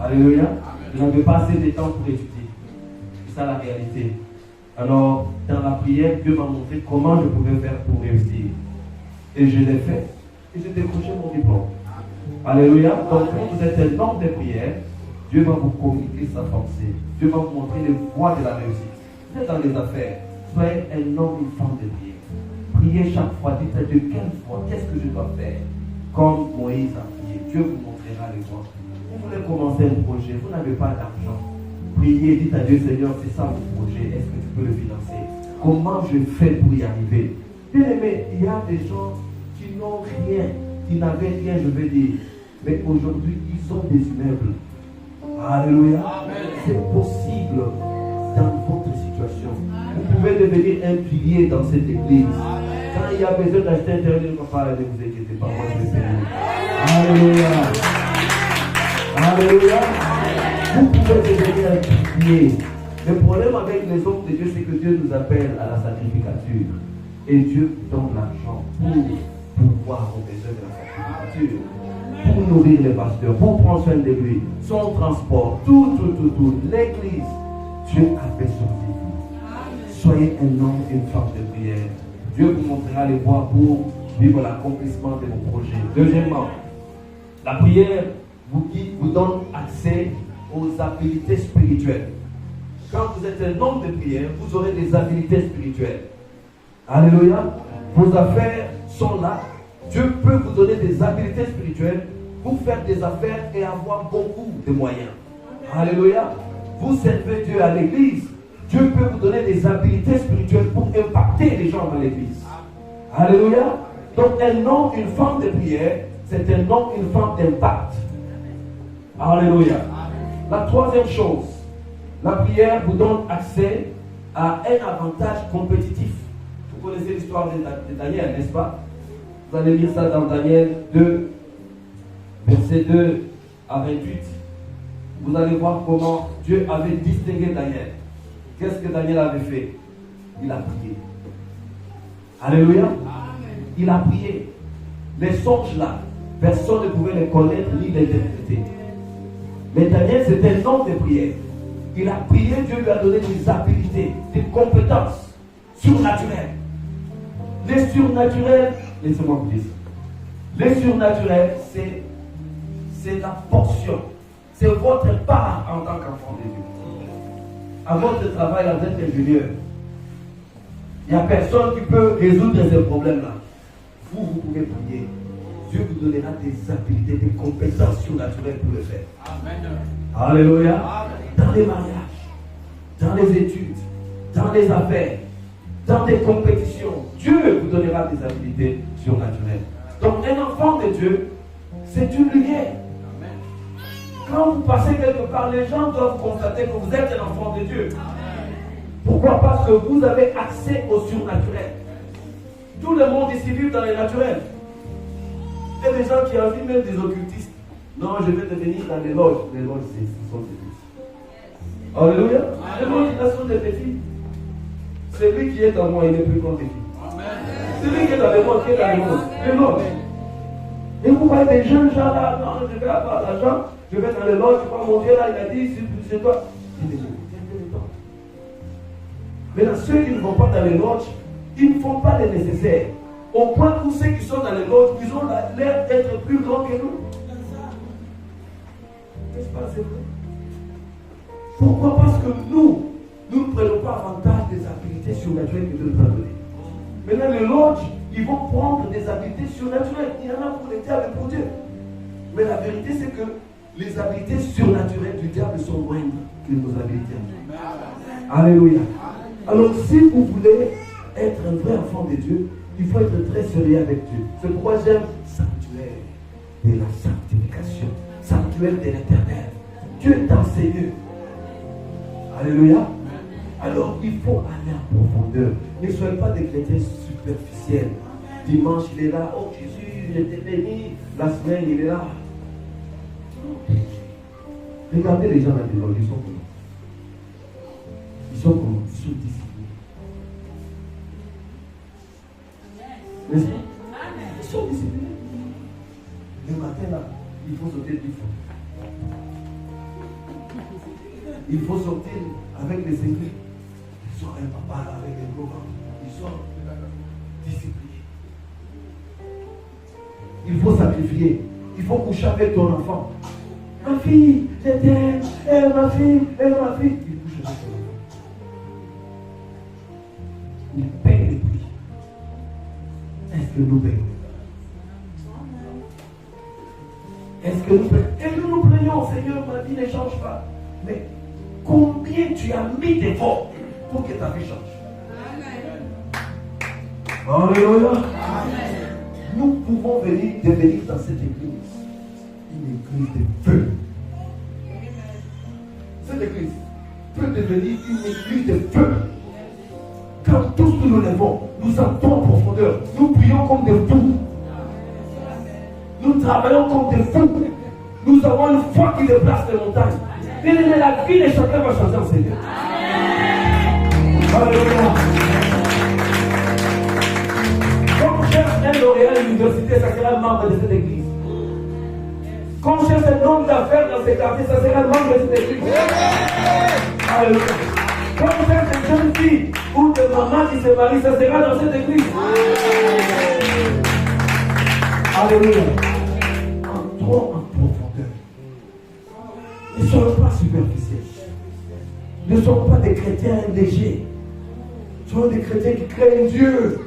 Alléluia. Vous n'avez pas assez de temps pour étudier. C'est ça la réalité. Alors, dans la prière, Dieu m'a montré comment je pouvais faire pour réussir. Et je l'ai fait. Et j'ai décroché mon diplôme. Alléluia. Donc, quand vous êtes un homme de prière, Dieu va vous communiquer sa pensée. Dieu va vous montrer les voies de la réussite. Vous êtes dans les affaires. Soyez un homme, une femme de prière. Priez chaque fois. Dites à Dieu, quelle foi, qu'est-ce que je dois faire? Comme Moïse a prié. Dieu vous montrera les voies. Vous voulez commencer un projet, vous n'avez pas d'argent. Priez, dites à Dieu, Seigneur, c'est ça mon projet. Est-ce que tu peux le financer? Comment je fais pour y arriver? Bien aimé, il y a des gens qui n'ont rien, qui n'avaient rien, je veux dire. Mais aujourd'hui, ils ont des immeubles. Alléluia. C'est possible dans votre situation. Vous pouvez devenir un pilier dans cette église. Quand il y a besoin d'acheter un terrain, ne vous inquiétez pas, moi je vais payer. Alléluia. Alléluia. Vous pouvez devenir un pilier. Le problème avec les hommes de Dieu, c'est que Dieu nous appelle à la sacrificature. Et Dieu donne l'argent pour pouvoir aux besoins de la sacrificature. Pour nourrir les pasteurs, pour prendre soin de lui, son transport, tout. L'église, Dieu a fait sortir vous. Soyez un homme et une femme de prière. Dieu vous montrera les voies pour vivre l'accomplissement de vos projets. Deuxièmement, la prière vous donne accès aux habilités spirituelles. Quand vous êtes un homme de prière, vous aurez des habilités spirituelles. Alléluia. Vos affaires sont là. Dieu peut vous donner des habilités spirituelles pour faire des affaires et avoir beaucoup de moyens. Alléluia. Vous servez Dieu à l'église. Dieu peut vous donner des habilités spirituelles pour impacter les gens dans l'église. Alléluia. Donc un homme, une femme de prière, c'est un homme, une femme d'impact. Alléluia. La troisième chose, la prière vous donne accès à un avantage compétitif. Vous connaissez l'histoire de Daniel, n'est-ce pas? Vous allez lire ça dans Daniel 2, verset 2 à 28. Vous allez voir comment Dieu avait distingué Daniel. Qu'est-ce que Daniel avait fait? Il a prié. Alléluia. Il a prié. Les songes là, personne ne pouvait les connaître ni les interpréter. Mais Daniel, c'était un homme de prière. Il a prié, Dieu lui a donné des habilités, des compétences surnaturelles. Les surnaturels, laissez-moi vous dire ça. Les surnaturels, c'est la portion. C'est votre part en tant qu'enfant de Dieu. À votre travail, en tant qu'ingénieur, il n'y a personne qui peut résoudre ces problèmes-là. Vous pouvez prier. Dieu vous donnera des habilités, des compétences surnaturelles pour le faire. Amen. Alléluia. Amen. Dans les mariages, dans les études, dans les affaires, dans des compétitions, Dieu vous donnera des habilités surnaturelles. Donc un enfant de Dieu, c'est une lumière. Quand vous passez quelque part, les gens doivent constater que vous êtes un enfant de Dieu. Pourquoi? Parce que vous avez accès au surnaturel. Tout le monde ici vit dans les naturels. Il y a des gens qui envient même des occultistes. Non, je vais devenir dans les loges. Les loges, ce sont des petits. Alléluia. Les loges sont des petits. Celui qui est en moi, il n'est plus qu'un petit. Celui qui est dans le monde, qui est dans le monde. Les loges. Et vous voyez des jeunes gens là, non, je vais avoir l'argent, je vais dans les loges, je vois mon Dieu là, il a dit, c'est toi. Maintenant, ceux qui ne vont pas dans les loges, ils ne font pas le nécessaire. Au point où ceux qui sont dans les loges, ils ont l'air d'être plus grands que nous. N'est-ce pas, c'est vrai? Pourquoi? Parce que nous ne prenons pas avantage des habilités surnaturelles que Dieu nous a données. Maintenant, les loges, ils vont prendre des habilités surnaturelles. Il y en a pour les diables et pour Dieu. Mais la vérité, c'est que les habilités surnaturelles du diable sont moindres que nos habilités. Alléluia. Alors, si vous voulez être un vrai enfant de Dieu, il faut être très sérieux avec Dieu. C'est pourquoi j'aime sanctuaire de la sanctification, sanctuaire de l'éternel. Dieu est dans ses lieux. Alléluia. Alors, il faut aller en profondeur. Ne soyez pas des chrétiens superficiels. Dimanche, il est là. Oh Jésus, j'étais béni. La semaine, il est là. Regardez les gens là dedans, ils sont comment? Ils sont comment? Ils sont disciplinés. N'est-ce pas? Ils sont disciplinés. Le matin là, il faut sauter 10 fois. Il faut sortir avec des secrets. Il sort un papa avec des gros ventres. Il sort discipliné. Il faut sacrifier. Il faut coucher avec ton enfant. Ma fille, je t'aime. Ma fille, ma fille. Il couche avec ton enfant. Il paye les prix. Est-ce que nous payons? Est-ce que nous payons? Et nous prions, Seigneur, ma vie ne change pas. Mais combien tu as mis d'efforts pour que ta vie change? Alléluia. Nous pouvons devenir dans cette église une église de feu. Cette église peut devenir une église de feu. Quand tous nous nous levons, nous entrons en profondeur. Nous prions comme des fous. Nous travaillons comme des fous. Nous avons une foi qui déplace les montagnes. Et la vie de chacun va changer en Seigneur. Alléluia. Quand on cherche un lauréat à l'université, ça sera un membre de cette église. Quand on cherche un homme d'affaires dans ces quartiers, ça sera un membre de cette église. Alléluia. Quand on cherche une jeune fille ou de maman qui se marie, ça sera dans cette église. Alléluia. Entrons en profondeur. Ne soyons pas superficiels. Ne soyons pas des chrétiens légers. Soyons des chrétiens qui craignent Dieu.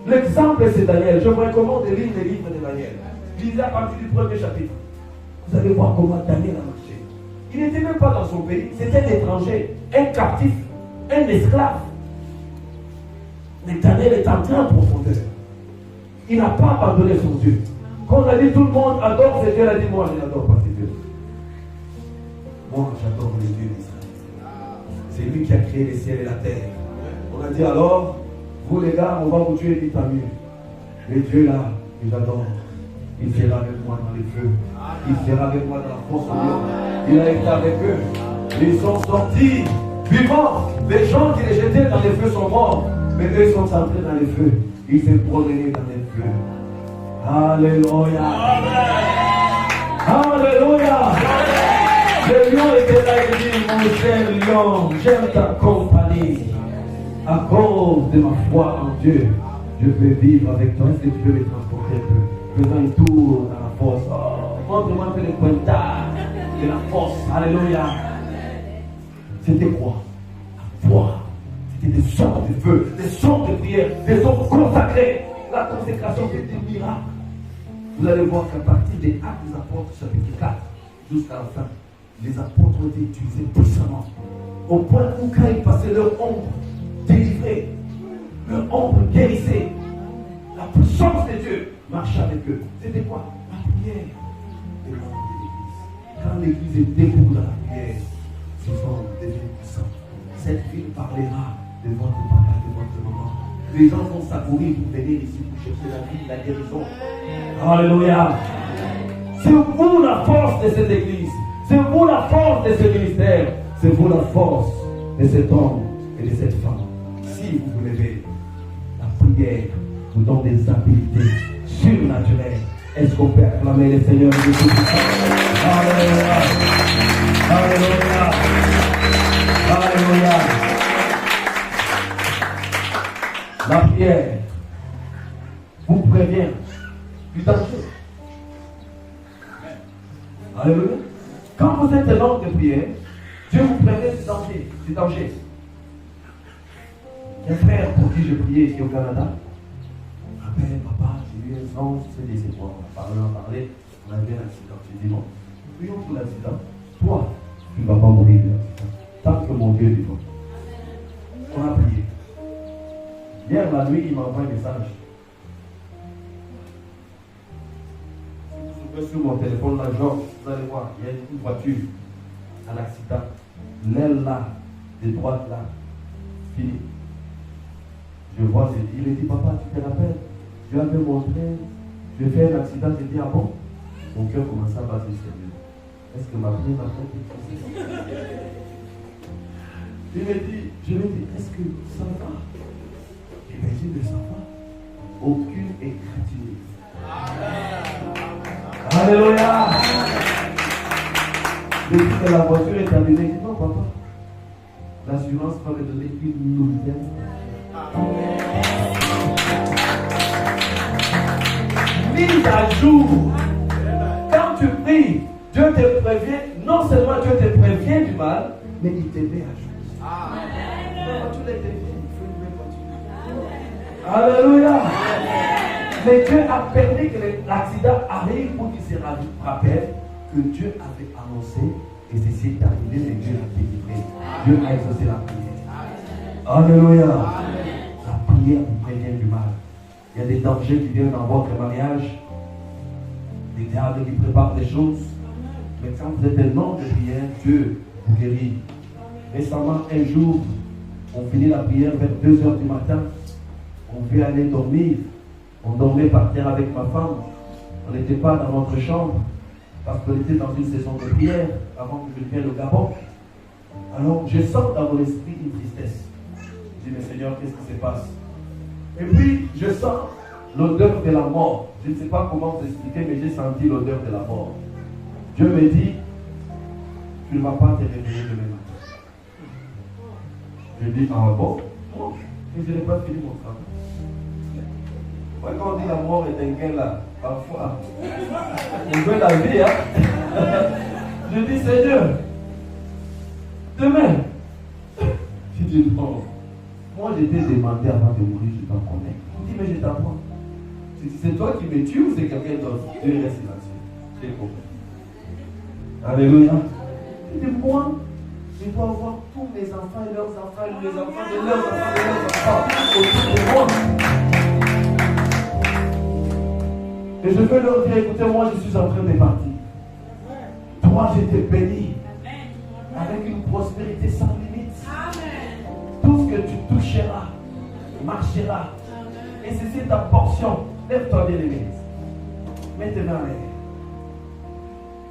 L'exemple, c'est Daniel. Je vous recommande de lire les livres de Daniel. Lisez à partir du premier chapitre. Vous allez voir comment Daniel a marché. Il n'était même pas dans son pays. C'était un étranger, un captif, un esclave. Mais Daniel est entré en profondeur. Il n'a pas abandonné son Dieu. Quand on a dit tout le monde adore ce Dieu, il a dit moi je n'adore pas ce Dieu. Moi j'adore le Dieu d'Israël. C'est lui qui a créé les ciels et la terre. On a dit alors, vous les gars, on va vous tuer, dit tant mieux. Mais Dieu là, il adore. Il sera avec moi dans les feux. Il sera avec moi dans la fosse au lion. Il a été avec eux. Ils sont sortis vivants. Les gens qui les jetaient dans les feux sont morts. Mais eux sont entrés dans les feux. Ils s'est promené dans les feux. Alléluia. Alléluia. Le lion était là et dit, mon cher lion, j'aime ta compagnie. À cause de ma foi en Dieu, je peux vivre avec toi. Est-ce que tu peux me transporter un peu? Faisons un tour dans la fosse. Oh, montre-moi un peu les pointards de la fosse. Alléluia. C'était quoi? La foi. C'était des sons de feu, des sons de prière, des sons consacrés. La consécration, c'était des miracles. Vous allez voir qu'à partir des Actes des Apôtres, chapitre 4, jusqu'à la fin, les apôtres ont été utilisés puissamment. Au point où quand ils passaient leur ombre, délivrée, leur ombre guérissée, la puissance de Dieu marchait avec eux. C'était quoi? La prière des membres de l'église. Quand l'église est debout dans la prière, ces hommes deviennent puissants. Cette ville parlera de votre papa, de votre maman. Les gens vont s'accourir pour venir ici pour chercher la vie, la guérison. Alléluia. C'est vous la force de cette église. C'est vous la force de ce ministère. C'est vous la force de cet homme et de cette femme. Si vous vous levez, la prière vous donne des habilités surnaturelles. Est-ce qu'on peut acclamer le Seigneur de tout ça? Alléluia. Alléluia. Alléluia. La prière vous prévient du danger. Alléluia. Quand vous êtes un homme de prière, Dieu vous prévient du danger. Du danger. Un frère pour qui je priais ici au Canada, après papa, j'ai eu un sens, c'est des étoiles. On a parlé, on avait un accident. J'ai dit non, prions pour l'accident. Toi, tu ne vas pas mourir de l'accident. Tant que mon Dieu est vivant. On a prié. Hier, la nuit, il m'a envoyé un message. Si vous sur mon téléphone, là, genre, vous allez voir, il y a une voiture, un accident. L'aile là, de droite là, fini. Je vois, il me dit, papa, tu te rappelles, Dieu avait montré, j'ai fait un accident, j'ai dit, ah bon? Mon cœur commençait à battre, Seigneur. Est-ce que ma prière m'a fait quelque chose? Je lui ai dit, est-ce que ça va? Et bien, je ne sens pas aucune écriture. Alléluia. Le prix de la voiture est terminé. Il dit non, papa. L'assurance va me donner une nouvelle. Mise à jour. Quand tu pries, Dieu te prévient. Non seulement Dieu te prévient du mal, mais il te met à jour. La voiture est terminée. Alléluia. Mais Dieu a permis que l'accident arrive pour qu'il se rappelle que Dieu avait annoncé et c'est terminé, mais Dieu a délivré. Dieu a exaucé la prière. Alléluia. La prière vous prévient du mal. Il y a des dangers qui viennent dans votre mariage, des diables qui préparent des choses. Mais quand vous êtes un homme de prière, Dieu vous guérit. Récemment, un jour, on finit la prière vers 2h du matin. On veut aller dormir. On dormait par terre avec ma femme. On n'était pas dans notre chambre parce qu'on était dans une saison de prière avant que je vienne au Gabon. Alors je sens dans mon esprit une tristesse. Je dis, mais Seigneur, qu'est-ce qui se passe? Et puis je sens l'odeur de la mort. Je ne sais pas comment vous expliquer, mais j'ai senti l'odeur de la mort. Dieu me dit, tu ne vas pas te réveiller demain matin. Je dis, ah bon? Non, mais je n'ai pas fini mon travail. Quand on dit la mort est un gain là, parfois, on veut la vie, hein. Je dis, Seigneur, demain, je dis, non. Moi, j'étais demandé avant de mourir, je dois connaître. Il dit, mais je t'apprends. Je dis, c'est toi qui me tues ou c'est quelqu'un d'autre? Dieu reste silencieux. J'ai compris. Alléluia. Je dis, moi, je dois avoir tous mes enfants et leurs enfants, les enfants de leurs enfants, de leurs enfants, autour de moi. Et je veux leur dire, écoutez, moi je suis en train de partir. Toi, je t'ai béni avec une prospérité sans limite. Tout ce que tu toucheras marchera. Et c'est ta portion. Lève-toi bien, l'église. Maintenant,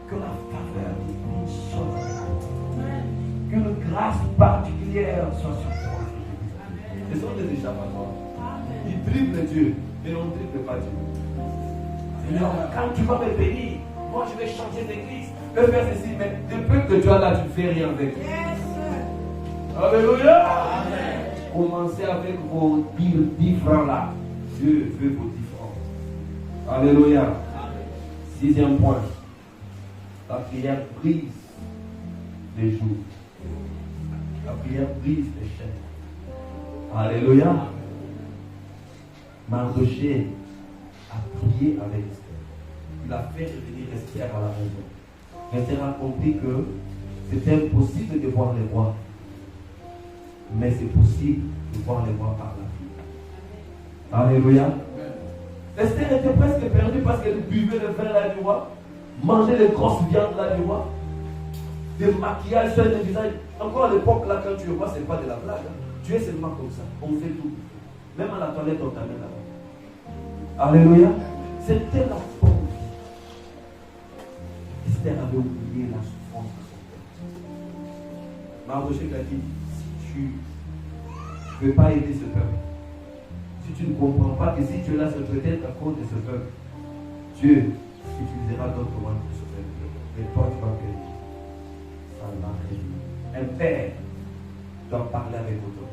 que la faveur divine soit qu'une grâce particulière soit sur toi. Ce sont des échappatoires. Ils dribblent Dieu, mais on ne dribble pas Dieu. Seigneur, quand tu vas me bénir, moi je vais changer d'église, je vais faire ceci, mais depuis que tu as là, tu ne fais rien avec. Alléluia. Amen. Commencez avec vos 10 francs là. Dieu veut vos 10 francs. Alléluia. Amen. 6e point. La prière brise les jours. La prière brise les chaînes. Alléluia. Mardochée a prié avec Esther. Il a fait revenir Esther à la maison. Esther a compris que c'était impossible de voir les rois. Mais c'est possible de voir les rois par la vie. Alléluia. Esther était presque perdue parce qu'elle buvait le vin là du roi, mangeait les grosses viandes là du roi, des maquillages sur le visage. Encore à l'époque là, quand tu es roi, ce n'est pas de la blague. Tu es seulement comme ça. On fait tout. Même à la toilette, on t'amène là-bas. Alléluia. C'était la bonne vie. Esther avait oublié la souffrance de son peuple. Mardochée a dit, si tu ne veux pas aider ce peuple, si tu ne comprends pas que si tu es là, c'est peut-être à cause de ce peuple, Dieu utilisera d'autres moyens pour ce peuple. Mais toi, tu vas payer. Ça va rien. Un père doit parler avec autorité.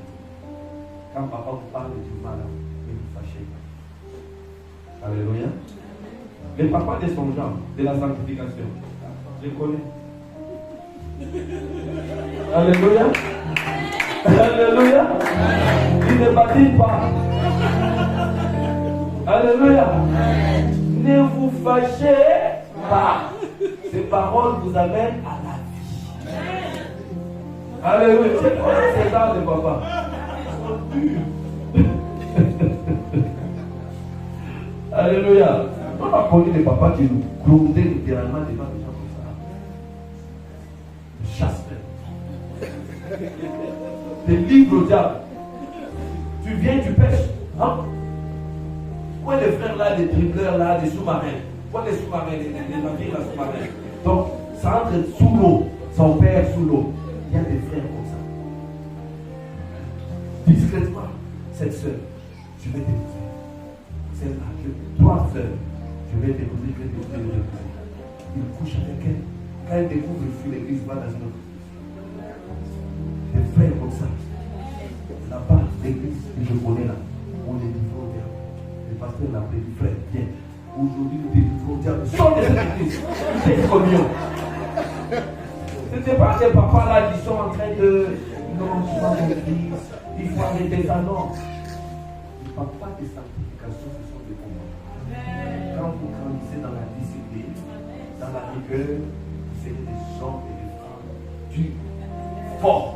Quand papa vous parle du mal, ne vous fâchez pas. Alléluia. Les papas de son genre, de la sanctification, je connais. Alléluia. Alléluia. Il ne bâtit pas. Alléluia. Ne vous fâchez pas. Ces paroles vous amènent à la vie. Alléluia. C'est quoi ces gens de papa? Alléluia. On a connu des papas qui nous grondaient littéralement devant des gens comme ça. Chasse. Des livres au diable. Tu viens, tu pêches. Hein? Où est les frères là, des dribbleurs là, des sous-marins? Où est les sous-marins, les navires là, sous-marins? Donc, ça entre sous l'eau. Son père sous l'eau. Il y a des frères comme ça. Discrètement, cette soeur, je vais t'épouser. Celle-là, 3 sœurs, je vais t'épouser, je vais t'épouser. Il couche avec elle. Quand elle découvre le feu, l'église va dans une autre. Des frères comme ça. Là-bas, l'église que je connais là, on est livrés au diable. Le pasteur l'a appelé du frère, viens. Aujourd'hui, nous délivrons au diable. Sors de cette église. C'est communion. Ce n'est pas des papas là qui sont en train de. Non, tu vas mon fils, il faut arrêter ça. Non. Les papas de sanctification, ce sont des combats. Quand vous grandissez dans la discipline, dans la rigueur, vous serez des gens et des femmes durs, forts.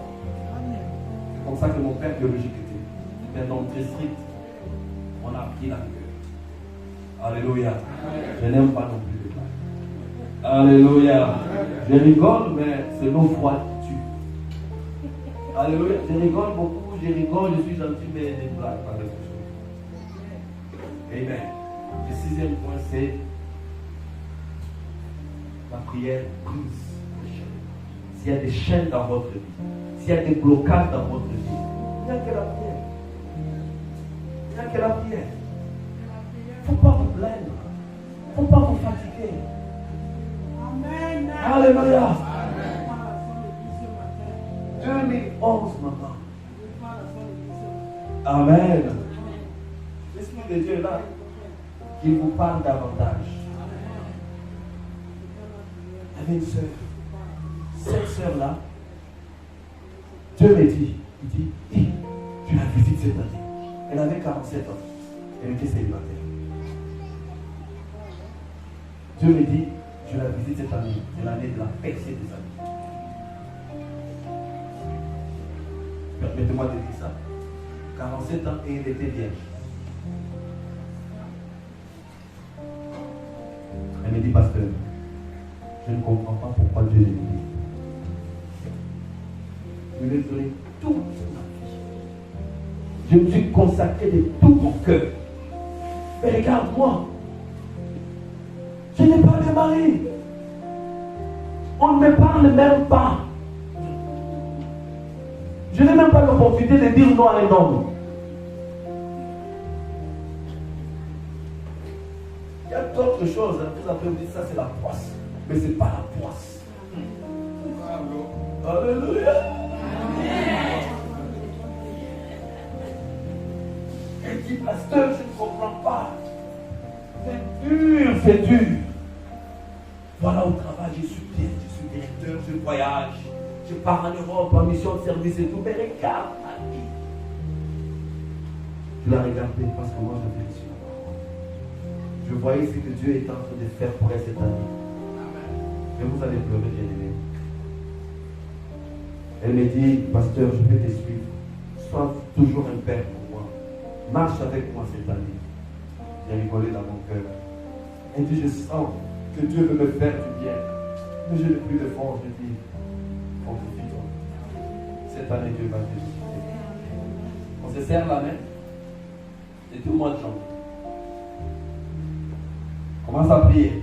C'est comme ça que mon père biologique était. C'était un homme très strict. On a appris la rigueur. Alléluia. Je n'aime pas non plus les blagues. Alléluia. Je rigole, mais c'est l'eau froide qui tue. Alléluia. Je rigole beaucoup, je rigole, je suis gentil, mais des blagues, pas quelque chose. Amen. Le sixième point, c'est la prière brise les chaînes. S'il y a des chaînes dans votre vie, s'il y a des blocages dans votre vie, il n'y a que la prière. Il n'y a que la prière. Il ne faut pas vous plaindre. Il ne faut pas vous fatiguer. Amen. Alléluia. 2011 maintenant. Amen. L'Esprit de Dieu est là. Qu'il vous parle davantage. Il y avait une sœur. Cette sœur-là, Dieu me dit, tu la visites cette année. Elle avait 47 ans. Elle était célibataire. Dieu me dit, je la visite cette année. C'est l'année de la percée des années. Permettez-moi de dire ça. 47 ans et elle était vierge. Elle me dit, pasteur, je ne comprends pas pourquoi Dieu est venu. Je lui ai donné toute ma vie. Je me suis consacré de tout mon cœur. Mais regarde-moi. Je n'ai pas de mari. On ne me parle même pas. Je n'ai même pas l'opportunité de dire non à un homme. Il y a d'autres choses. Vous avez dit ça, c'est la poisse. Mais ce n'est pas la poisse. Alléluia. Elle dit, pasteur, je ne comprends pas. C'est dur, c'est dur. Voilà, au travail, je suis bien, je suis directeur, je voyage. Je pars en Europe en mission de service et tout. Mais regarde ma vie. Je la regardais parce que moi, j'avais reçu la parole. Je voyais ce que Dieu est en train de faire pour elle cette année. Et vous allez pleurer, bien aimé. Elle me dit, pasteur, je vais te suivre. Sois toujours un père pour moi. Marche avec moi cette année. J'ai rigolé dans mon cœur. Elle dit, je sens que Dieu veut me faire du bien. Mais je n'ai plus de force. Je dis, fortifie-toi. Cette année, Dieu va te visiter. On se serre la main. C'est tout le mois de janvier. Commence à prier.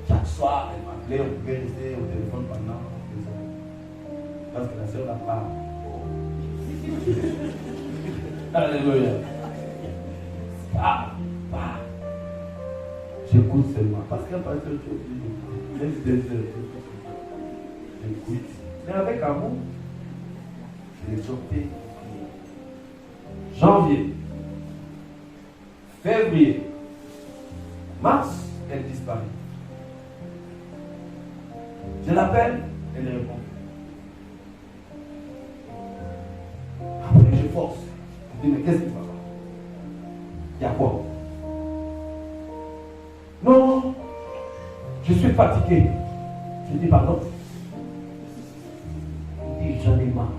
Chaque soir, elle m'appelait, on pouvait rester au téléphone pendant 2 heures. Parce que la sœur n'a pas. Alléluia. J'écoute seulement. Parce qu'un pasteur, tu laisse 2 heures. J'écoute. Mais avec amour, je l'ai sorti. Janvier, février, mars, elle disparaît. Je l'appelle, elle répond. Après, je force. Je dis, mais qu'est-ce qui va pas? Il y a quoi? Non, je suis fatigué. Je dis, pardon. Il dit, j'en ai marre.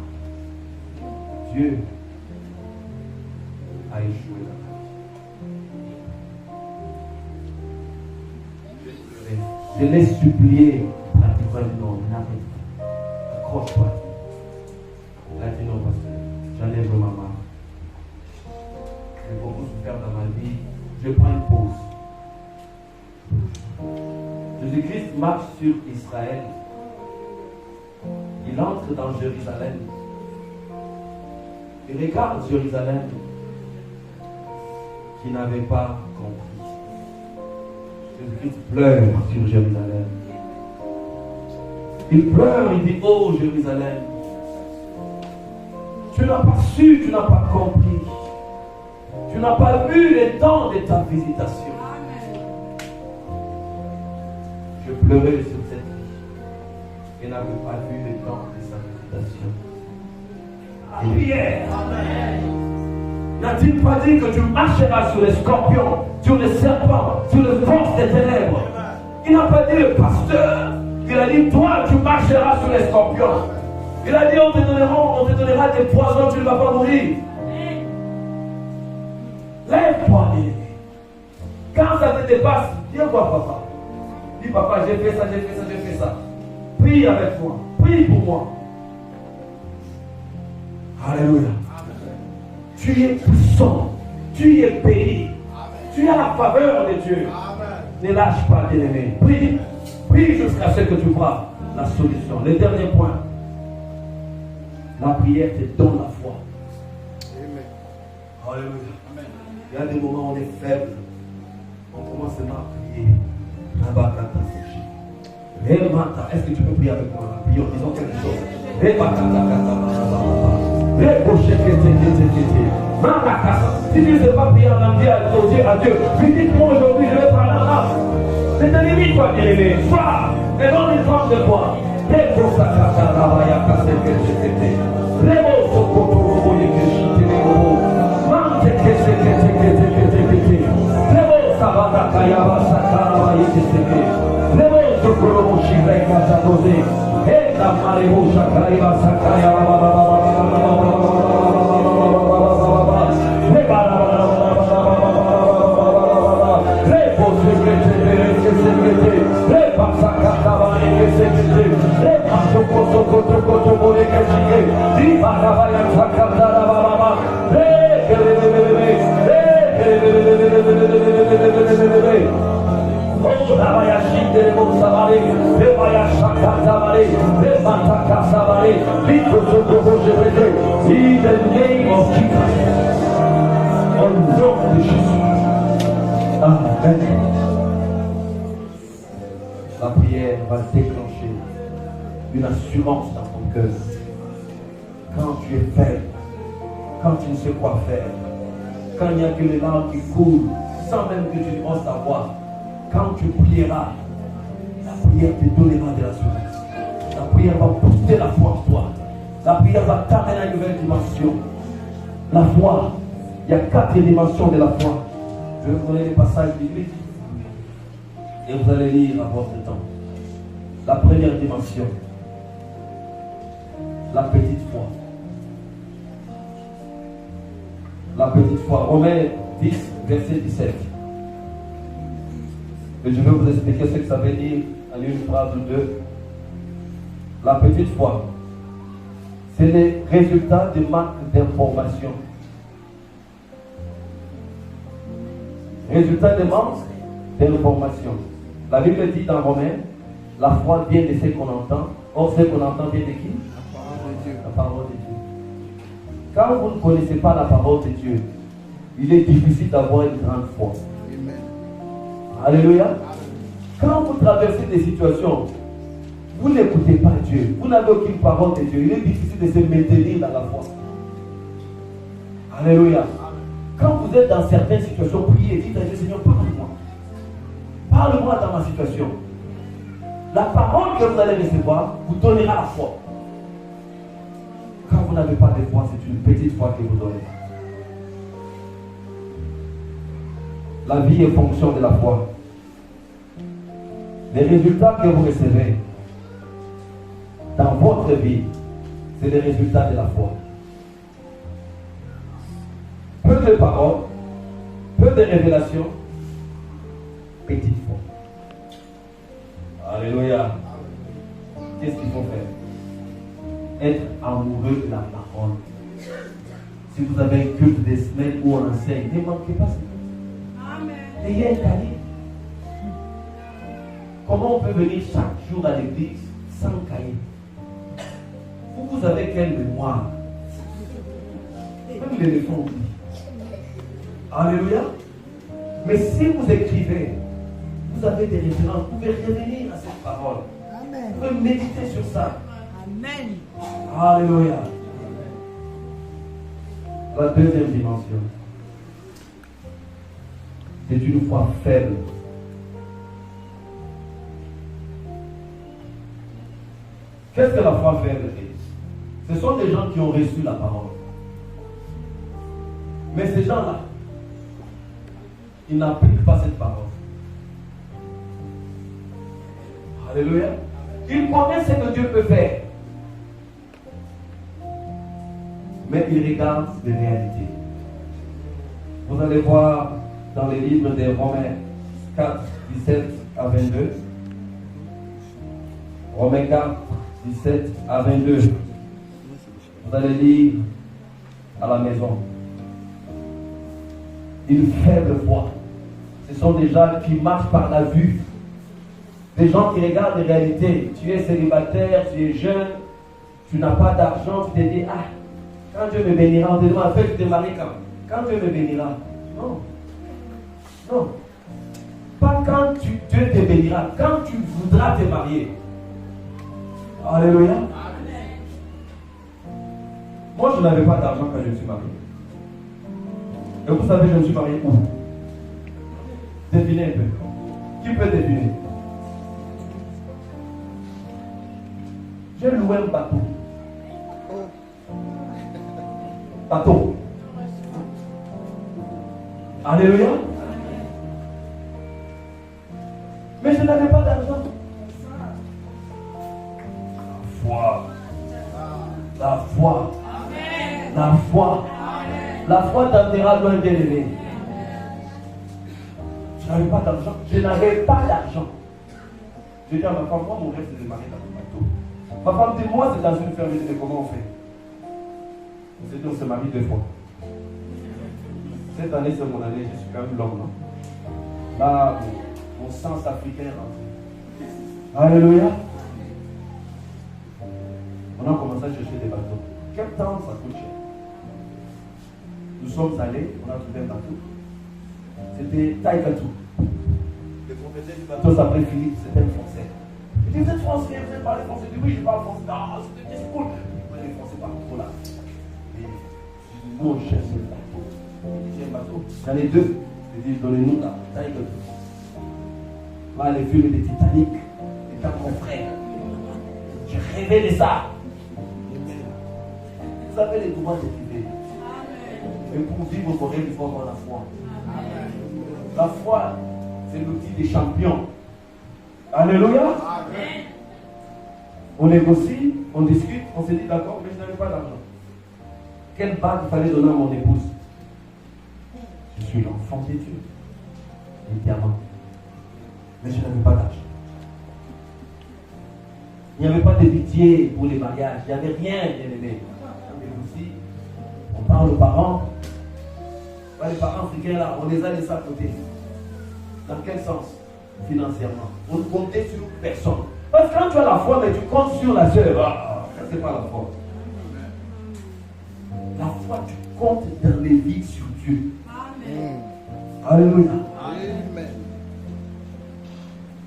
Dieu a échoué la vie. Je l'ai supplié. La plupart dit non, n'arrête pas. Accroche-toi. Elle a dit non, pasteur, j'en ai vraiment marre. J'ai beaucoup souffert dans ma vie. Je prends une pause. Jésus-Christ marche sur Israël. Il entre dans Jérusalem. Il regarde Jérusalem qui n'avait pas compris. Jésus-Christ pleure sur Jérusalem. Il pleure, il dit, oh Jérusalem, tu n'as pas su, tu n'as pas compris. Tu n'as pas vu les temps de ta visitation. Je pleurais sur cette vie et n'avais pas vu les temps de sa visitation. Prière. N'a-t-il pas dit que tu marcheras sur les scorpions, sur les serpents, sur les forces des ténèbres? Il n'a pas dit le pasteur. Il a dit, toi, tu marcheras sur les scorpions. Il a dit, on te donnera des poisons, tu ne vas pas mourir. Lève-toi, bien-aimé. Quand ça te dépasse, viens voir papa. Dis, papa, j'ai fait ça, j'ai fait ça, j'ai fait ça. Prie avec moi. Prie pour moi. Alléluia. Tu es puissant. Tu es béni. Tu as la faveur de Dieu. Ne lâche pas, bien-aimé. Prie. Prie jusqu'à ce que tu vois la solution. Le dernier point. La prière te donne la foi. Amen. Alléluia. Amen. Il y a des moments où on est faible. On commence seulement à prier. Est-ce que tu peux prier avec moi? Prions, disons quelque chose. Si tu ne sais pas prier en langue, dire à Dieu, lui dites-moi aujourd'hui, je vais parler en langue. Ne te limite pas, bien-aimé. Sois, mais donne une forme de foi. In the name of Jesus. Au nom de Jésus. Amen. La prière va déclencher une assurance dans ton cœur. Quand tu es faible, quand tu ne sais quoi faire, quand il n'y a que les larmes qui coulent, sans même que tu oses savoir, quand tu prieras, la prière te donnera de l'assurance. La prière va booster la foi en toi. La prière va t'amener à une nouvelle dimension. La foi, il y a 4 dimensions de la foi. Je vais vous donner les passages bibliques et vous allez lire à votre temps. La première dimension, la petite foi. La petite foi. Romains 10, verset 17. Et je vais vous expliquer ce que ça veut dire en une phrase ou deux. La petite foi, c'est le résultat du manque d'information. Résultat de manque d'information. La Bible dit dans Romains, la foi vient de ce qu'on entend. Or, ce qu'on entend vient de qui? La parole de Dieu. La parole de Dieu. Quand vous ne connaissez pas la parole de Dieu, il est difficile d'avoir une grande foi. Amen. Alléluia. Quand vous traversez des situations, vous n'écoutez pas Dieu, vous n'avez aucune parole de Dieu, il est difficile de se maintenir dans la foi. Alléluia. Quand vous êtes dans certaines situations, priez, dites à Dieu, Seigneur, parle-moi. Parle-moi dans ma situation. La parole que vous allez recevoir vous donnera la foi. Quand vous n'avez pas de foi, c'est une petite foi que vous donnez. La vie est fonction de la foi. Les résultats que vous recevez dans votre vie, c'est les résultats de la foi. Peu de paroles, peu de révélations, petite foi. Alléluia. Qu'est-ce qu'il faut faire? Être amoureux de la parole. Si vous avez un culte des semaines où on enseigne, ne manquez pas ça. Ayez un cahier. Comment on peut venir chaque jour à l'église sans cahier? Vous avez quelle mémoire? Même l'éléphant oublie. Alléluia. Mais si vous écrivez, vous avez des références, vous pouvez revenir à cette parole. Amen. Vous pouvez méditer sur ça. Amen. Alléluia. La deuxième dimension, c'est une foi faible. Qu'est-ce que la foi faible est? Ce sont des gens qui ont reçu la parole. Mais ces gens-là, ils n'appliquent pas cette parole. Alléluia. Ils connaissent ce que Dieu peut faire. Mais ils regardent les réalités. Vous allez voir dans les livres des Romains 4, 17 à 22. Romains 4, 17 à 22. Vous allez lire à la maison. Une faible foi. Ce sont des gens qui marchent par la vue. Des gens qui regardent les réalités. Tu es célibataire, tu es jeune, tu n'as pas d'argent, tu te dis, ah, quand Dieu me bénira, on te demande, tu te maries quand Dieu me bénira. Non. Non. Pas quand Dieu te bénira, quand tu voudras te marier. Alléluia. Moi, je n'avais pas d'argent quand je me suis marié. Et vous savez, je me suis marié où? Devinez un peu. Qui peut deviner? J'ai loué un bateau. Bateau. Alléluia. Mais je n'avais pas d'argent. La foi. La foi. La foi. La foi t'enverra loin, bien aimé. Je n'avais pas d'argent. Je n'avais pas d'argent. Je dis à ma femme, moi, mon rêve, c'est de marier dans le bateau. Ma femme dit, moi, c'est dans une ferme. Je dis, comment on fait? On s'est dit, on se marie 2 fois. Cette année, c'est mon année. Je suis quand même l'homme, non? Là, mon sens africain. Alléluia. On a commencé à chercher des bateaux. Quel temps ça coûte cher? Nous sommes allés, on a trouvé un bateau. C'était Taïgatou. Le propriétaire du bateau s'appelait Philippe, c'était un Français. Il dit, vous êtes Français, vous êtes parlé français? Il dit, oui, je parle français. Ah, c'est cool. Les Français parlent trop là. Et nous, on cherche le bateau. J'ai un bateau. J'en ai 2. Je dis, donnez-nous là, Taïgatou. Là, les films de Titanic, c'était mon frère. J'ai rêvé de ça. Vous avez les droits de vivre. Et pour vivre vos rêves, il faut avoir la foi. La foi, c'est l'outil des champions. Alléluia. On négocie, on discute, on se dit d'accord, mais je n'avais pas d'argent. Quelle bague il fallait donner à mon épouse? Je suis l'enfant de Dieu. Les diamants. Mais je n'avais pas d'argent. Il n'y avait pas de pitié pour les mariages. Il n'y avait rien, bien aimé. Et aussi, on parle aux parents. Les parents africains là, on les a laissés à côté. Dans quel sens? Financièrement. On ne comptait sur personne. Parce que quand tu as la foi, mais tu comptes sur la sœur. Ah, ça c'est pas la foi. La foi, tu comptes dans les vies sur Dieu. Amen. Alléluia. Amen.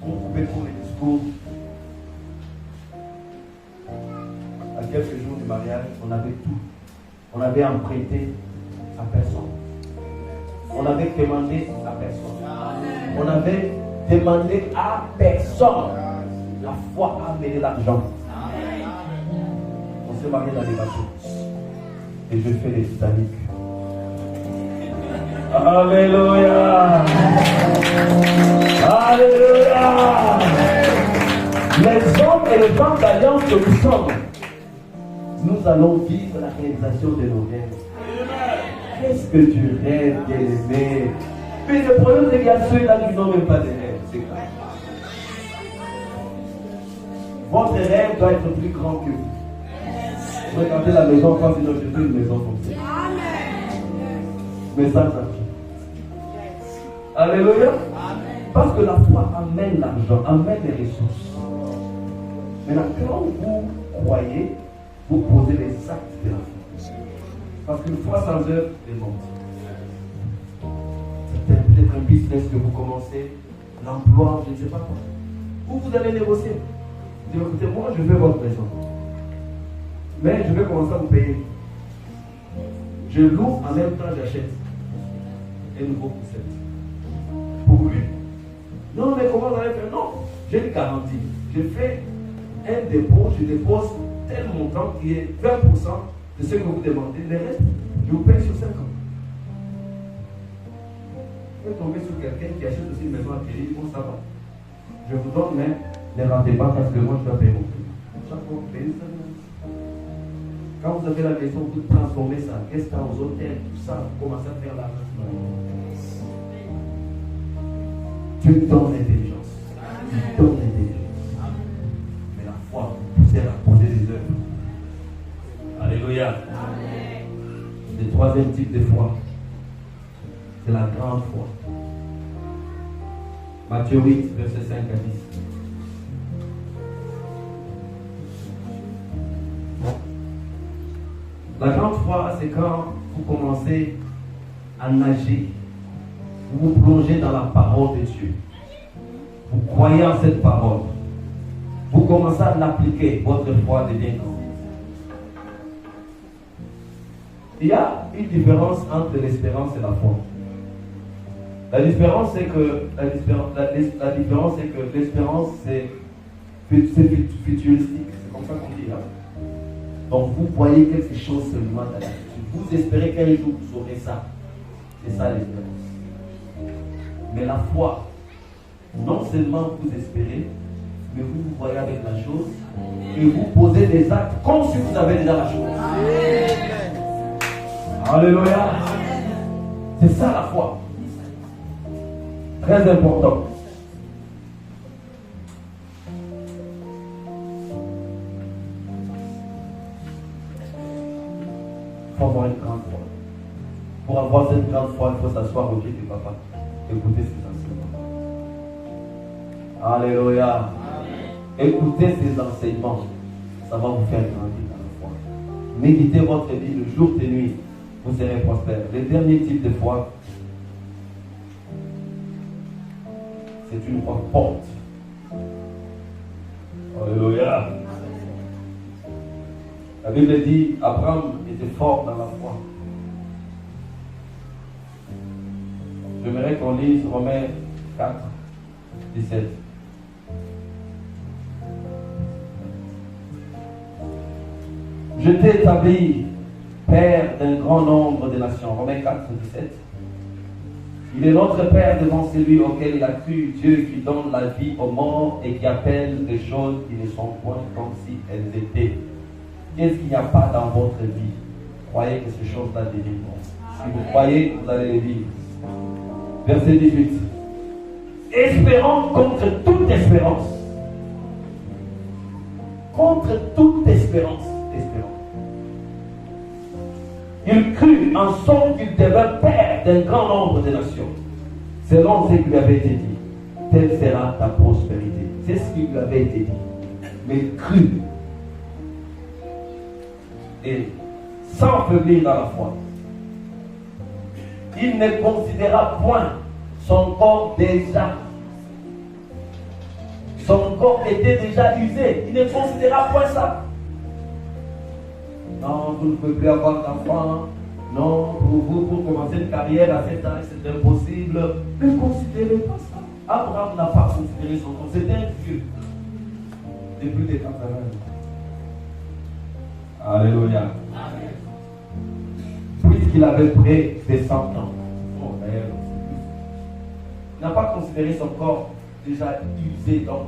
On pouvait prendre les discours. À quelques jours du mariage, on avait tout. On avait emprunté à personne. On avait demandé à personne. On avait demandé à personne. La foi a amené l'argent. On s'est marié dans les bateaux. Et je fais les Titanic. Alléluia. Alléluia. Les hommes et les femmes d'alliance que nous sommes, nous allons vivre la réalisation de nos rêves. Qu'est-ce que tu rêves, bien-aimé? Mais le problème, c'est qu'il y a ceux-là qui n'ont même pas de rêve. C'est grave. Votre rêve doit être plus grand que vous. Regardez la maison, quand sinon je veux une maison comme ça. Mais sans argent. Alléluia. Parce que la foi amène l'argent, amène les ressources. Maintenant, quand vous croyez, vous posez les actes de la foi. Parce qu'une foi sans œuvre est morte. C'est peut-être un business que vous commencez, l'emploi, je ne sais pas quoi. Où vous allez négocier. Je dis, écoutez, moi je veux votre maison. Mais je vais commencer à vous payer. Je loue en même temps, j'achète un nouveau concept. Pour lui, non, mais comment vous allez faire? Non, j'ai une garantie. Je fais un dépôt, je dépose tel montant qui est 20% de ce que vous demandez. Le reste, je vous paye sur 5 ans. Vous pouvez tomber sur quelqu'un qui achète aussi une maison à payer, bon, ça va. Je vous donne, mais ne rendez pas parce que moi je dois payer mon prix. Chaque fois que vous payez, ça. Quand vous avez la maison, vous transformez ça, qu'est-ce qu'il y a aux hôtels, tout ça, vous commencez à faire l'argent. Dieu donne l'intelligence. Il donne l'intelligence. Mais la foi pousse à poser des œuvres. Alléluia. Amen. Le troisième type de foi, c'est la grande foi. Matthieu 8, verset 5 à 10. La grande foi, c'est quand vous commencez à nager, vous vous plongez dans la parole de Dieu. Vous croyez en cette parole. Vous commencez à l'appliquer, votre foi devient grande. Il y a une différence entre l'espérance et la foi. La différence, c'est que l'espérance, c'est futuristique. C'est comme ça qu'on dit. Hein? Donc vous voyez quelque chose seulement dans la future. Vous espérez qu'un jour vous saurez ça. C'est ça l'espérance. Mais la foi, non seulement vous espérez, mais vous vous voyez avec la chose et vous posez des actes comme si vous avez déjà la chose. Alléluia. C'est ça la foi. Très important. Il faut avoir une grande foi. Pour avoir cette grande foi, il faut s'asseoir au pied du papa. Écoutez ses enseignements. Alléluia. Écoutez ses enseignements. Ça va vous faire grandir dans la foi. Méditez votre vie le jour et nuit. Vous serez prospère. Le dernier type de foi, c'est une foi forte. Alléluia. La Bible dit Abraham était fort dans la foi. J'aimerais qu'on lise Romains 4, 17. Je t'ai établi Père d'un grand nombre de nations. Romains 4, 17. Il est notre Père devant celui auquel il a cru, Dieu qui donne la vie aux morts et qui appelle des choses qui ne sont point comme si elles étaient. Qu'est-ce qu'il n'y a pas dans votre vie? Croyez que ces choses-là deviendront. Si vous croyez, vous allez les vivre. Verset 18. Espérons contre toute espérance. Contre toute espérance. Espérons. Il crut en sorte qu'il devint père d'un grand nombre de nations. Selon ce qui lui avait été dit, telle sera ta prospérité. C'est ce qui lui avait été dit. Mais crut. Et sans faiblir dans la foi. Il ne considéra point son corps déjà. Son corps était déjà usé. Il ne considéra point ça. Non, vous ne pouvez plus avoir d'enfants. Non, pour vous, pour commencer une carrière à cet âge, c'est impossible. Ne considérez pas ça. Abraham n'a pas considéré son corps. C'était un vieux. De plus de 80 ans. Alléluia. Amen. Puisqu'il avait près de 100 ans. Oh, d'ailleurs, il n'a pas considéré son corps déjà usé, donc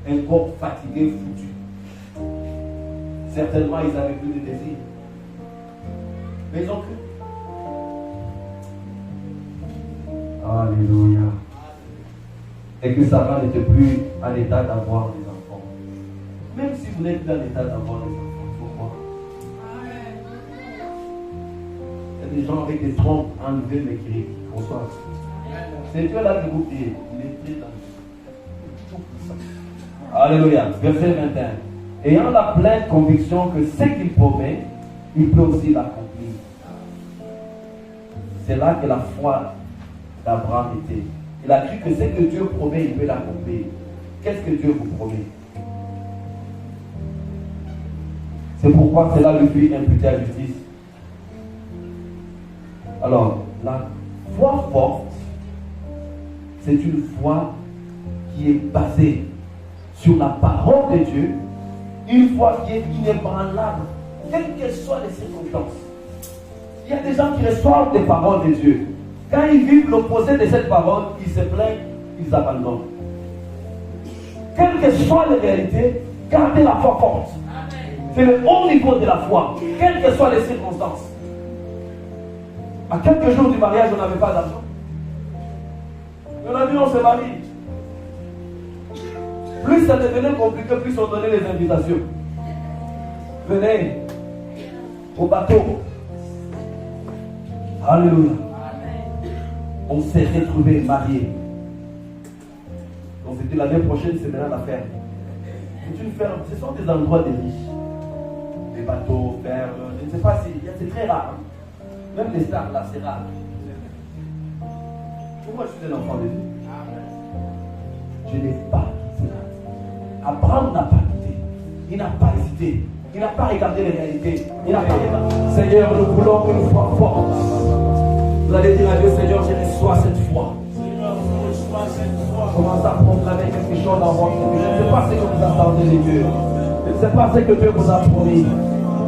un corps fatigué, foutu. Certainement, ils n'avaient plus de désir. Mais ils ont cru. Alléluia. Et que Sarah n'était plus en état d'avoir des enfants. Même si vous n'êtes plus en état d'avoir des enfants, pourquoi? Il y a des gens avec des trompes enlevées mais qui reçoivent. C'est Dieu là que vous priez. Il est pris dans tout ça. Alléluia. Verset 21. Ayant la pleine conviction que ce qu'il promet, il peut aussi l'accomplir. C'est là que la foi d'Abraham était. Il a cru que ce que Dieu promet, il peut l'accomplir. Qu'est-ce que Dieu vous promet? C'est pourquoi cela lui fut imputé à justice. Alors, la foi forte, c'est une foi qui est basée sur la parole de Dieu, une foi qui est inébranlable, quelles que soient les circonstances. Il y a des gens qui reçoivent des paroles de Dieu. Quand ils vivent l'opposé de cette parole, ils se plaignent, ils abandonnent. Quelles que soient les réalités, gardez la foi forte. C'est le haut niveau de la foi, quelles que soient les circonstances. À quelques jours du mariage, on n'avait pas d'argent. On a dit, on se marie. Plus ça devenait compliqué, plus on donnait les invitations. Venez au bateau. Alléluia. On s'est retrouvés mariés. Donc c'était l'année prochaine, c'est maintenant la ferme. C'est une ferme, ce sont des endroits de riches. Des bateaux, fermes, je ne sais pas si, c'est très rare. Hein. Même les stars là, c'est rare. Moi, je suis un enfant de Dieu. Je n'ai pas quitté. Abraham n'a pas quitté. Il n'a pas hésité. Il n'a pas regardé les réalités. Il n'a pas regardé. Seigneur, nous voulons une foi forte. Vous allez dire à Dieu, Seigneur, je reçois cette foi. Commencez à proclamer quelque chose dans votre vie. Je ne sais pas ce que vous attendez de Dieu. Je ne sais pas ce que Dieu vous a promis.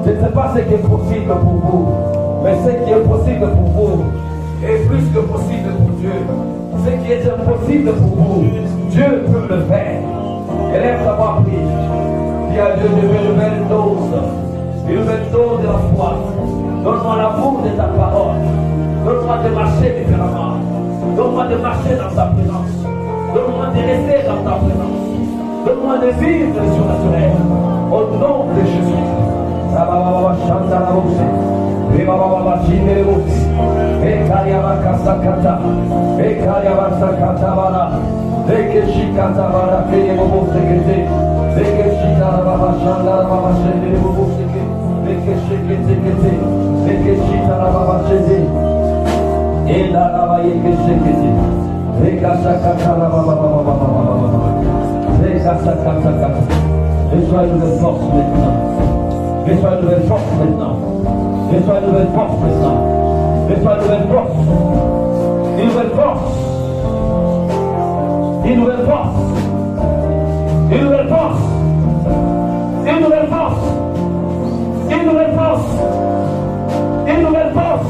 Je ne sais pas ce qui est possible pour vous. Mais ce qui est possible pour vous est plus que possible pour Dieu. Ce qui est impossible pour vous, Dieu peut le faire. Élève ta voix, prie. Dis à Dieu, je veux une nouvelle dose de la foi. Donne-moi l'amour de ta parole. Donne-moi de marcher différemment. Donne-moi de marcher dans ta présence. Donne-moi de rester dans ta présence. Donne-moi de vivre le surnaturel. Au nom de Jésus. Reçois une nouvelle force maintenant. Reçois une nouvelle force maintenant. Reçois une nouvelle force maintenant. Reçois une nouvelle force. Une nouvelle force. Une nouvelle force. Une nouvelle force. Une nouvelle force. Une nouvelle force. Une nouvelle force.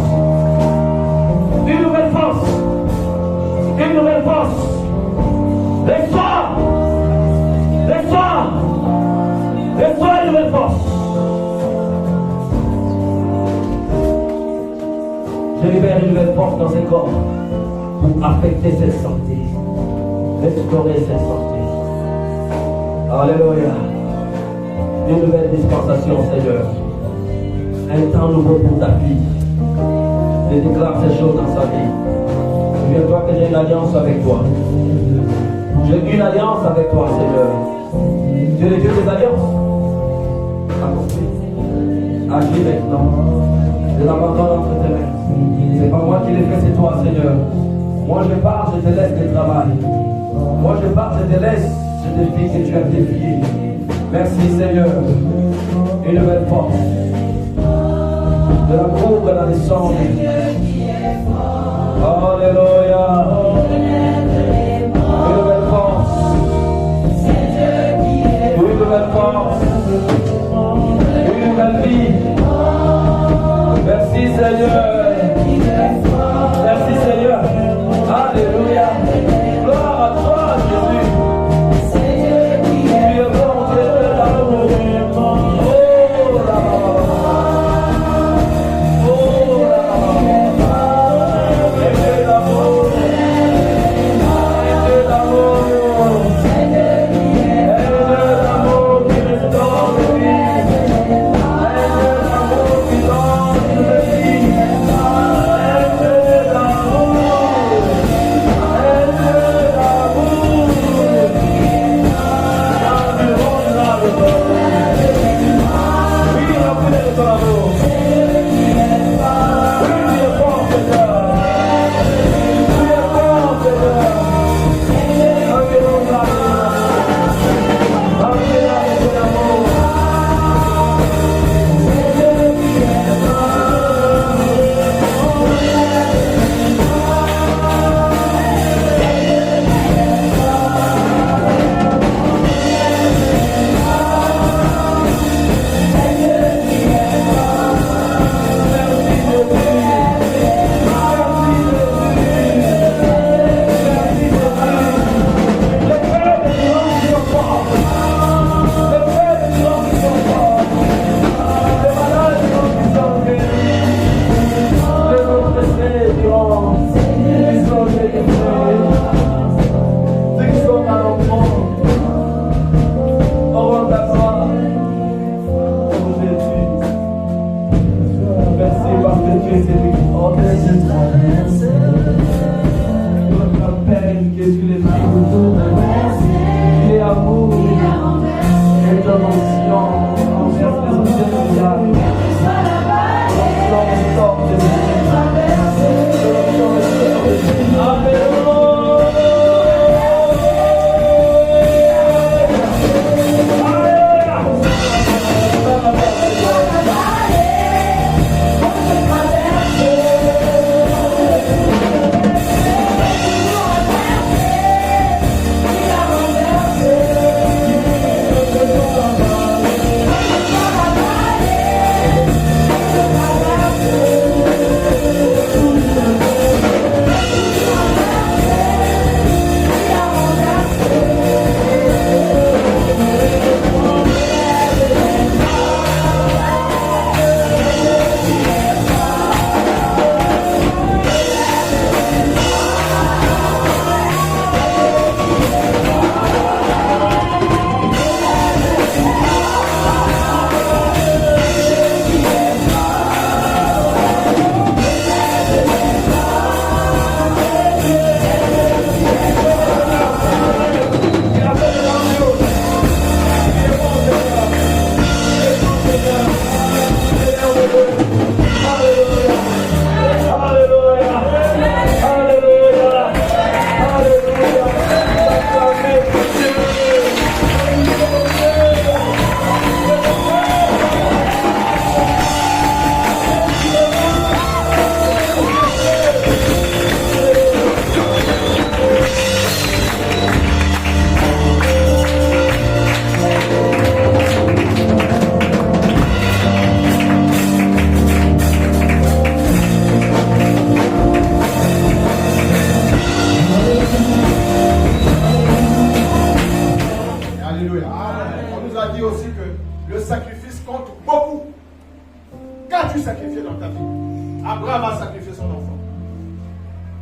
Une nouvelle force. Une nouvelle force. Reçois. Reçois. Reçois une nouvelle force. Je libère une nouvelle force dans ses corps pour affecter cette santé, restaurer cette santé. Alléluia. Une nouvelle dispensation, Seigneur. Un temps nouveau pour ta fille. Je déclare ces choses dans sa vie. Souviens-toi que j'ai une alliance avec toi. J'ai une alliance avec toi, Seigneur. Tu es le Dieu des alliances. Agis maintenant. Je l'abandonne entre tes mains. C'est pas moi qui l'ai fait, c'est toi, Seigneur. Moi je pars, je te laisse le travail. Moi je pars, je te laisse ce défi que tu as défié. Merci, Seigneur. Une nouvelle force. De la cour de la naissance. Alléluia. Une nouvelle force. Une nouvelle force. Une nouvelle vie. Merci, Seigneur. Merci, Seigneur. Alléluia. Gloire à toi, Jésus. Tu es bon, tu es de l'amour. Oh là là. Oh là là.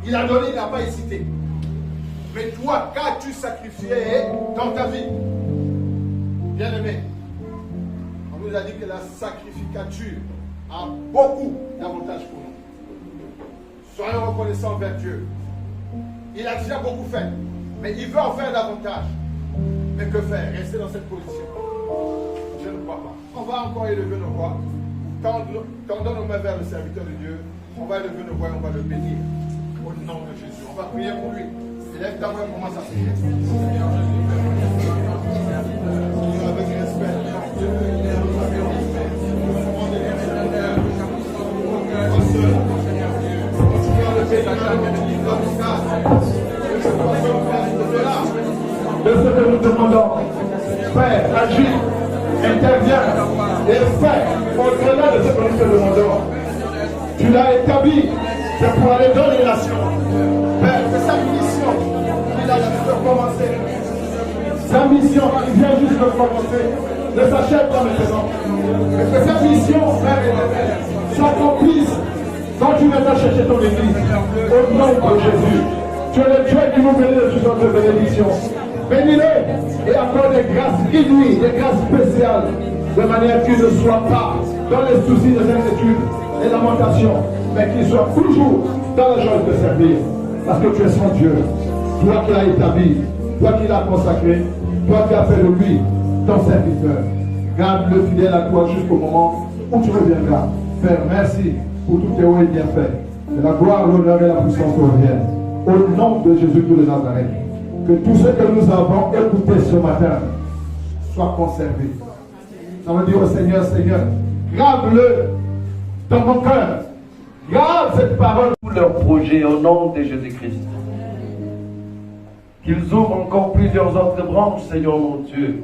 Il a donné, il n'a pas hésité. Mais toi, qu'as-tu sacrifié dans ta vie? Bien-aimé, on nous a dit que la sacrificature a beaucoup d'avantages pour nous. Soyons reconnaissants envers Dieu. Il a déjà beaucoup fait, mais il veut en faire davantage. Mais que faire? Rester dans cette position? Je ne crois pas. On va encore élever nos voix. Tendons nos mains vers le serviteur de Dieu. On va élever nos voix et on va le bénir. Au nom de Jésus. On va prier pour lui. Élève ta voix et commence à prier. Seigneur avec respect. De ce que nous demandons, Père, agis, interviens et fais au-delà de ce que nous te demandons. Tu l'as établi, c'est pour aller dans les nations. Père, c'est sa mission qu'il a juste commencé. Sa mission qui vient juste de commencer ne s'achète pas maintenant. Mais que sa mission, Père éternel, s'accomplisse quand tu viendras chercher ton église. Au nom de Jésus. Tu es le Dieu qui nous bénit de toutes sortes de bénédictions. Bénis-le et accorde des grâces inouïes, des grâces spéciales, de manière qu'il ne soit pas dans les soucis des inquiétudes, des lamentations, mais qu'il soit toujours dans la joie de te servir. Parce que tu es son Dieu, toi qui l'as établi, toi qui l'as consacré, toi qui as fait de lui ton serviteur. Garde-le fidèle à toi jusqu'au moment où tu reviendras. Père, merci pour tous tes hauts et bienfaits. Que la gloire, l'honneur et la puissance te reviennent. Au nom de Jésus-Christ de Nazareth. Que tout ce que nous avons écouté ce matin soit conservé. Ça veut dire au Seigneur, Seigneur, grave-le dans mon cœur. Grave cette parole. Tous leurs projets au nom de Jésus-Christ. Qu'ils ouvrent encore plusieurs autres branches, Seigneur mon Dieu.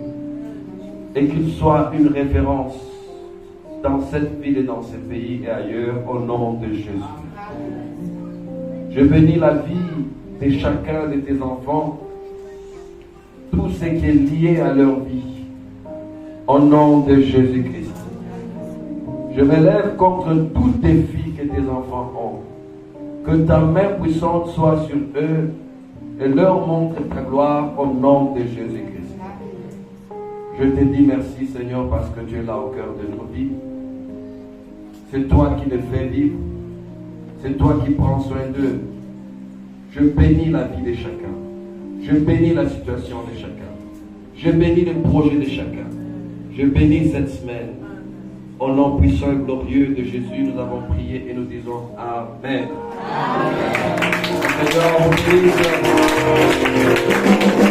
Et qu'ils soient une référence dans cette ville et dans ce pays et ailleurs, au nom de Jésus. Je bénis la vie de chacun de tes enfants, tout ce qui est lié à leur vie, au nom de Jésus-Christ. Je me lève contre tout défi que tes enfants ont. Que ta main puissante soit sur eux et leur montre ta gloire au nom de Jésus-Christ. Je te dis merci, Seigneur, parce que tu es là au cœur de nos vies. C'est toi qui les fais vivre. C'est toi qui prends soin d'eux. Je bénis la vie de chacun. Je bénis la situation de chacun. Je bénis les projets de chacun. Je bénis cette semaine. Au nom puissant et glorieux de Jésus, nous avons prié et nous disons Amen. Amen. Seigneur, on prie.